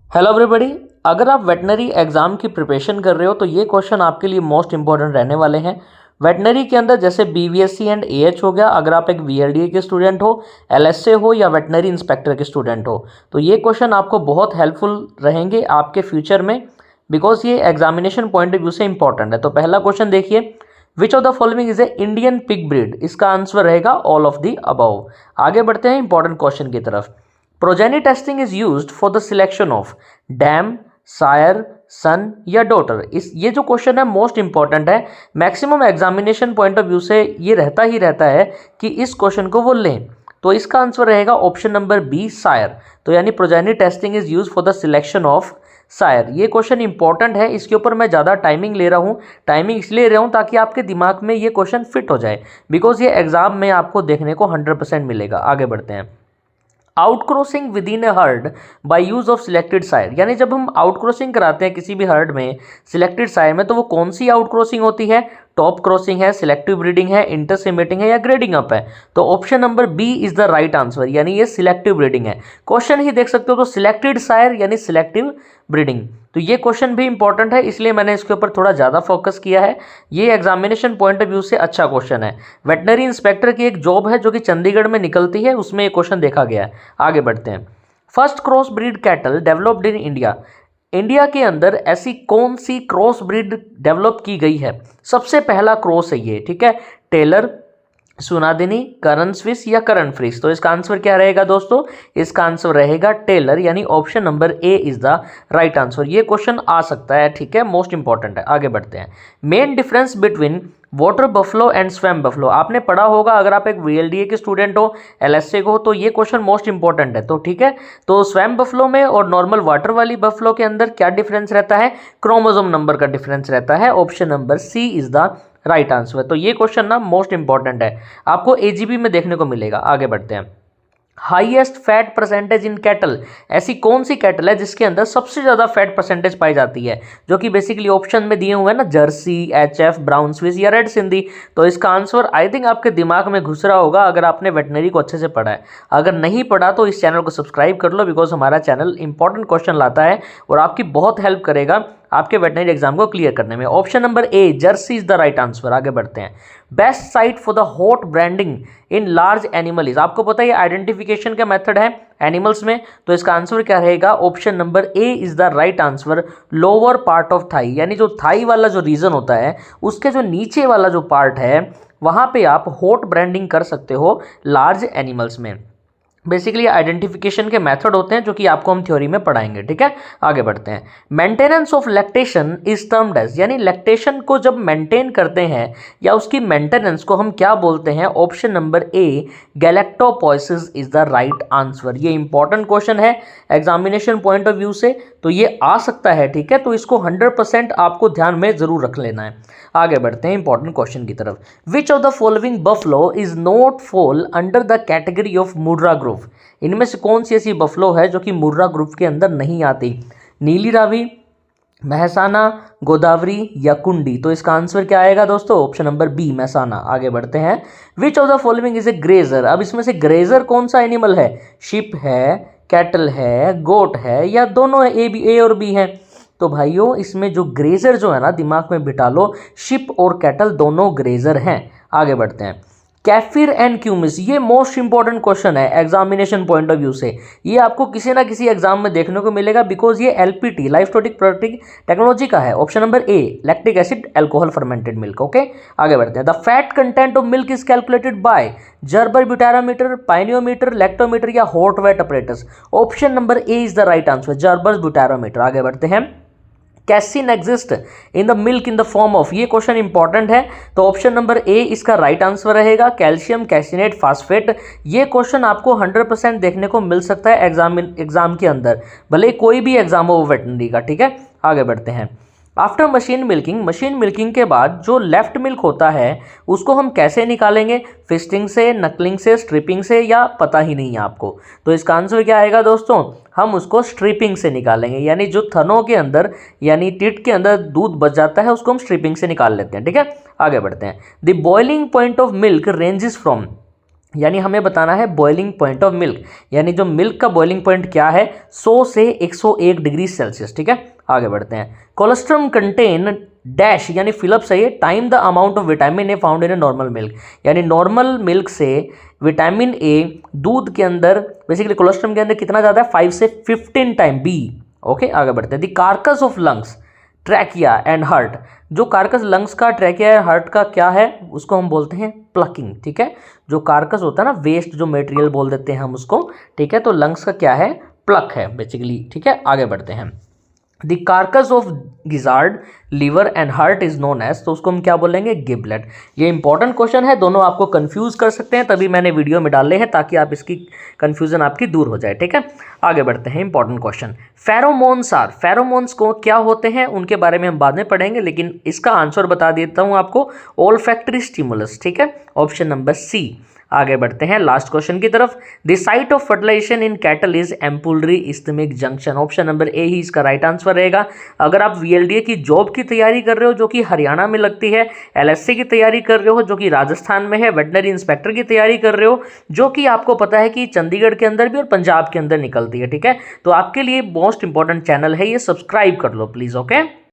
Hello everybody. अगर आप veterinary exam की प्रिपरेशन कर रहे हो तो ये क्वेश्चन आपके लिए मोस्ट इंपॉर्टेंट रहने वाले हैं। वेटनरी के अंदर जैसे बीवीएससी एंड एएच हो गया, अगर आप एक वीएलडीए के स्टूडेंट हो, एलएसए हो या वेटनरी इंस्पेक्टर के स्टूडेंट हो, तो ये क्वेश्चन आपको बहुत हेल्पफुल रहेंगे आपके फ्यूचर में, बिकॉज ये एग्जामिनेशन पॉइंट ऑफ व्यू से इंपॉर्टेंट है। तो पहला क्वेश्चन देखिए, which of the following is a Indian pig breed. इसका आंसर रहेगा ऑल ऑफ द अबव। आगे बढ़ते हैं इंपॉर्टेंट क्वेश्चन की तरफ। Progeny testing is used for the selection of dam, sire, son या डॉटर। इस ये जो क्वेश्चन है मोस्ट इंपॉर्टेंट है, maximum examination point of view से ये रहता ही रहता है कि इस क्वेश्चन को वो लें। तो इसका आंसर रहेगा ऑप्शन नंबर बी, सायर। तो यानी progeny testing is use for the selection of sire. ये क्वेश्चन इंपॉर्टेंट है, इसके ऊपर मैं ज़्यादा टाइमिंग ले रहा हूँ। टाइमिंग इसलिए ले रहा हूँ ताकि आपके दिमाग में ये क्वेश्चन फिट हो जाए, बिकॉज ये एग्जाम में आपको देखने को 100% मिलेगा। आगे बढ़ते हैं। Outcrossing within a herd by use of selected sire, यानी जब हम आउटक्रॉसिंग कराते हैं किसी भी हर्ड में सिलेक्टेड सायर में, तो वो कौन सी आउटक्रॉसिंग होती है? टॉप क्रॉसिंग है, सिलेक्टिव ब्रीडिंग है, इंटरसेमेटिंग है या ग्रेडिंग अप है? तो option number B is the right answer, यानी ये सिलेक्टिव ब्रीडिंग है। क्वेश्चन ही देख सकते हो, तो सिलेक्टेड सायर यानी सिलेक्टिव ब्रीडिंग। तो ये क्वेश्चन भी इंपॉर्टेंट है, इसलिए मैंने इसके ऊपर थोड़ा ज़्यादा फोकस किया है। ये एग्जामिनेशन पॉइंट ऑफ व्यू से अच्छा क्वेश्चन है। वेटनरी इंस्पेक्टर की एक जॉब है जो कि चंडीगढ़ में निकलती है, उसमें ये क्वेश्चन देखा गया है। आगे बढ़ते हैं। First cross breed cattle developed in India. India के अंदर ऐसी कौन सी क्रॉस ब्रीड डेवलप की गई है? सबसे पहला क्रॉस है ये, ठीक है। टेलर, सुनादिनी, करण स्विस या करण फ्रीस। तो इसका आंसर क्या रहेगा दोस्तों? इसका आंसर रहेगा टेलर, यानी option number A is the right answer. ये क्वेश्चन आ सकता है, ठीक है, मोस्ट इंपॉर्टेंट है। आगे बढ़ते हैं। Main difference between water buffalo and swum buffalo. आपने पढ़ा होगा, अगर आप एक वीएलडीए के स्टूडेंट हो, एलएसए को हो, तो ये क्वेश्चन मोस्ट इंपॉर्टेंट है। तो ठीक है, तो स्वैम बफलो में और नॉर्मल वाटर वाली बफलो के अंदर क्या डिफरेंस रहता है? क्रोमोसोम नंबर का डिफरेंस रहता है। Option number C is the right answer. तो ये क्वेश्चन ना मोस्ट इंपॉर्टेंट है, आपको एजीबी में देखने को मिलेगा। आगे बढ़ते हैं। Highest fat percentage in cattle. ऐसी कौन सी कैटल है जिसके अंदर सबसे ज्यादा फैट परसेंटेज पाई जाती है? जो कि बेसिकली ऑप्शन में दिए हुए हैं ना, जर्सी, एचएफ, ब्राउन स्विस या रेड सिंधी। तो इसका आंसर आई थिंक आपके दिमाग में घुस रहा होगा अगर आपने वेटनरी को अच्छे से पढ़ा है। अगर नहीं पढ़ा तो इस चैनल को सब्सक्राइब कर लो, बिकॉज हमारा चैनल इंपॉर्टेंट क्वेश्चन लाता है और आपकी बहुत हेल्प करेगा आपके वेटनरी एग्जाम को क्लियर करने में। Option number A, Jersey is the right answer. आगे बढ़ते हैं। Best site for the hot branding in large animal is. आपको पता है ये आइडेंटिफिकेशन का मेथड है एनिमल्स में, तो इसका आंसर क्या रहेगा? Option number A is the right answer, lower part of thigh. यानी जो थाई वाला जो रीजन होता है, उसके जो नीचे वाला जो पार्ट है, वहां पे आप हॉट ब्रांडिंग कर सकते हो लार्ज एनिमल्स में। बेसिकली आइडेंटिफिकेशन के मेथड होते हैं जो कि आपको हम थ्योरी में पढ़ाएंगे, ठीक है। आगे बढ़ते हैं। Maintenance of lactation is termed as, यानी लैक्टेशन को जब मेंटेन करते हैं या उसकी मेंटेनेंस को हम क्या बोलते हैं? Option number A, galactopoiesis is the right answer. ये इंपॉर्टेंट क्वेश्चन है एग्जामिनेशन पॉइंट ऑफ व्यू से, तो ये आ सकता है, ठीक है। तो इसको 100% आपको ध्यान में जरूर रख लेना है। आगे बढ़ते हैं इंपॉर्टेंट क्वेश्चन की तरफ। विच of the following buffalo is not fall under the category of Murrah group. इनमें से कौन सी ऐसी बफलो है जो कि मुर्रा ग्रुप के अंदर नहीं आती? नीली रावी, महसाना, गोदावरी या कुंडी। तो इसका आंसर क्या आएगा दोस्तों? Option number B, Mehsana. आगे बढ़ते हैं। Which of the following is a grazer. अब इसमें से ग्रेजर कौन सा एनिमल है? शिप है, कैटल है, गोट है या दोनों है? ए और बी है। तो भाइयों इसमें जो ग्रेजर जो है ना, दिमाग में बिठा लो, शिप और कैटल दोनों ग्रेजर हैं। आगे बढ़ते हैं। कैफिर एंड क्यूमिस, ये मोस्ट इंपॉर्टेंट क्वेश्चन है एग्जामिनेशन पॉइंट ऑफ व्यू से। ये आपको किसी ना किसी एग्जाम में देखने को मिलेगा, बिकॉज ये एलपीटी, लाइफस्टोटिक प्रोडक्टिक टेक्नोलॉजी का है। Option number A, lactic acid alcohol fermented milk. Okay, आगे बढ़ते हैं। The fat content of milk is calculated by Gerber butyrometer, pycnometer, lactometer या hot wet apparatus. Option number A is the right answer, Gerber butyrometer. आगे बढ़ते हैं। Casein exist in the milk in the form of, ये question important है, तो option number A इसका right answer रहेगा, calcium, caseinate, phosphate. ये question आपको 100% देखने को मिल सकता है एग्जाम के अंदर, भले कोई भी एग्जाम हो वेटनरी का, ठीक है। आगे बढ़ते हैं। आफ्टर मशीन मिल्किंग के बाद जो लेफ्ट मिल्क होता है उसको हम कैसे निकालेंगे? फिस्टिंग से, नकलिंग से, स्ट्रिपिंग से या पता ही नहीं है आपको? तो इसका आंसर क्या आएगा दोस्तों? हम उसको स्ट्रिपिंग से निकालेंगे, यानी जो थनों के अंदर यानी टिट के अंदर दूध बच जाता है उसको हम स्ट्रिपिंग से निकाल लेते हैं, ठीक है। आगे बढ़ते हैं। The boiling point of milk ranges from, यानी हमें बताना है बॉइलिंग पॉइंट ऑफ मिल्क, यानी जो मिल्क का बॉइलिंग पॉइंट क्या है 100 से 101 डिग्री सेल्सियस। ठीक है, आगे बढ़ते हैं। कोलेस्ट्रम कंटेन डैश, यानी फिलअप से ये time the amount of vitamin A found in a normal milk, यानी नॉर्मल मिल्क से विटामिन ए दूध के अंदर बेसिकली कोलेस्ट्रम के अंदर कितना ज़्यादा है 5 से 15 टाइम बी। ओके, आगे बढ़ते हैं। The carcass of lungs trachea and heart, जो कार्कस लंग्स का ट्रैकिया या हार्ट का क्या है उसको हम बोलते हैं प्लकिंग। ठीक है, जो कार्कस होता है ना, वेस्ट जो मटेरियल बोल देते हैं हम उसको। ठीक है, तो लंग्स का क्या है, प्लक है बेसिकली। ठीक है, आगे बढ़ते हैं। The carcass of gizzard liver and heart is known as, तो उसको हम क्या बोलेंगे, गिबलेट। ये इंपॉर्टेंट क्वेश्चन है, दोनों आपको कंफ्यूज कर सकते हैं, तभी मैंने वीडियो में डाले हैं ताकि आप इसकी कंफ्यूजन आपकी दूर हो जाए। ठीक है, आगे बढ़ते हैं। Important question, pheromones are, pheromones को क्या होते हैं उनके बारे में हम बाद में पढ़ेंगे, लेकिन इसका आंसर बता देता हूं आपको, ओल्फैक्टरी स्टिमुलस। ठीक है, ऑप्शन नंबर सी। आगे बढ़ते हैं लास्ट क्वेश्चन की तरफ। The site of fertilization in cattle is ampullary isthmic junction, option number A ही इसका राइट आंसर रहेगा। अगर आप वीएलडीए की जॉब की तैयारी कर रहे हो जो कि हरियाणा में लगती है, एलएससी की तैयारी कर रहे हो जो कि राजस्थान में है, वेटनरी इंस्पेक्टर की तैयारी कर रहे हो जो कि आपको पता है कि चंडीगढ़ के अंदर भी और पंजाब के अंदर निकलती है, ठीक है, तो आपके लिए मोस्ट इंपॉर्टेंट चैनल है ये, सब्सक्राइब कर लो प्लीज। ओके।